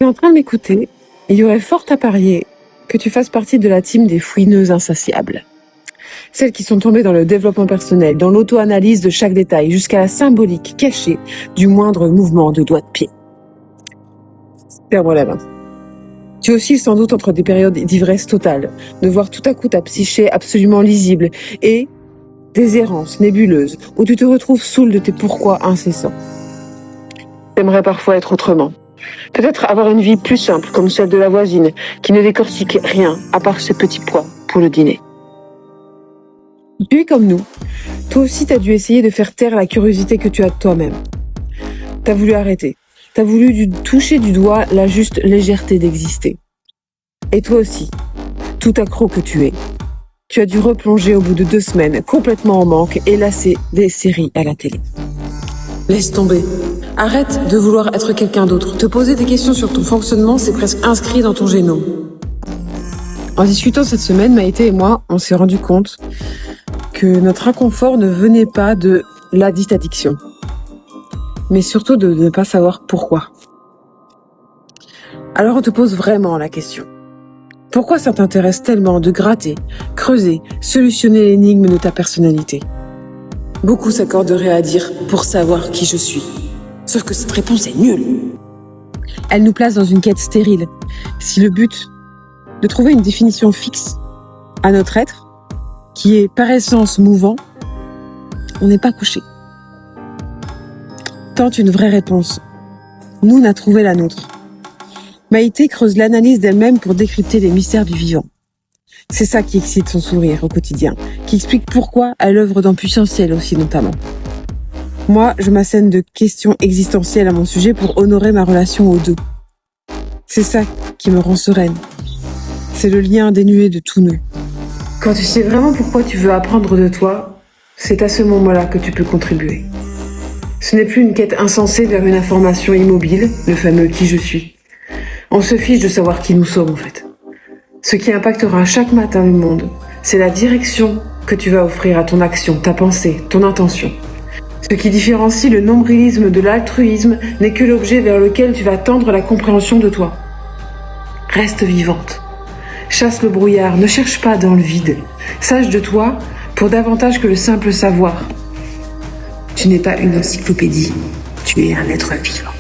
Tu es en train de m'écouter, il y aurait fort à parier que tu fasses partie de la team des fouineuses insatiables. Celles qui sont tombées dans le développement personnel, dans l'auto-analyse de chaque détail, jusqu'à la symbolique cachée du moindre mouvement de doigt de pied. Serre-moi la main. Tu oscilles sans doute entre des périodes d'ivresse totale, de voir tout à coup ta psyché absolument lisible, et des errances nébuleuses où tu te retrouves saoul de tes pourquoi incessants. T'aimerais parfois être autrement. Peut-être avoir une vie plus simple, comme celle de la voisine, qui ne décortique rien à part ses petits pois pour le dîner. Tu es comme nous. Toi aussi, t'as dû essayer de faire taire la curiosité que tu as de toi-même. T'as voulu arrêter. T'as voulu toucher du doigt la juste légèreté d'exister. Et toi aussi, tout accro que tu es, tu as dû replonger au bout de 2 semaines, complètement en manque et lassé des séries à la télé. Laisse tomber. Arrête de vouloir être quelqu'un d'autre. Te poser des questions sur ton fonctionnement, c'est presque inscrit dans ton génome. En discutant cette semaine, Maïté et moi, on s'est rendu compte que notre inconfort ne venait pas de la dite addiction, mais surtout de ne pas savoir pourquoi. Alors on te pose vraiment la question. Pourquoi ça t'intéresse tellement de gratter, creuser, solutionner l'énigme de ta personnalité ? Beaucoup s'accorderaient à dire « pour savoir qui je suis ». Sauf que cette réponse est nulle. Elle nous place dans une quête stérile. Si le but de trouver une définition fixe à notre être, qui est par essence mouvant, on n'est pas couché. Tente une vraie réponse. Nous, on a trouvé la nôtre. Maïté creuse l'analyse d'elle-même pour décrypter les mystères du vivant. C'est ça qui excite son sourire au quotidien, qui explique pourquoi elle œuvre dans Puissentiel aussi notamment. Moi, je m'assène de questions existentielles à mon sujet pour honorer ma relation aux deux. C'est ça qui me rend sereine. C'est le lien dénué de tout nœud. Quand tu sais vraiment pourquoi tu veux apprendre de toi, c'est à ce moment-là que tu peux contribuer. Ce n'est plus une quête insensée vers une information immobile, le fameux « qui je suis ». On se fiche de savoir qui nous sommes en fait. Ce qui impactera chaque matin le monde, c'est la direction que tu vas offrir à ton action, ta pensée, ton intention. Ce qui différencie le nombrilisme de l'altruisme n'est que l'objet vers lequel tu vas tendre la compréhension de toi. Reste vivante. Chasse le brouillard, ne cherche pas dans le vide. Sache de toi pour davantage que le simple savoir. Tu n'es pas une encyclopédie, tu es un être vivant.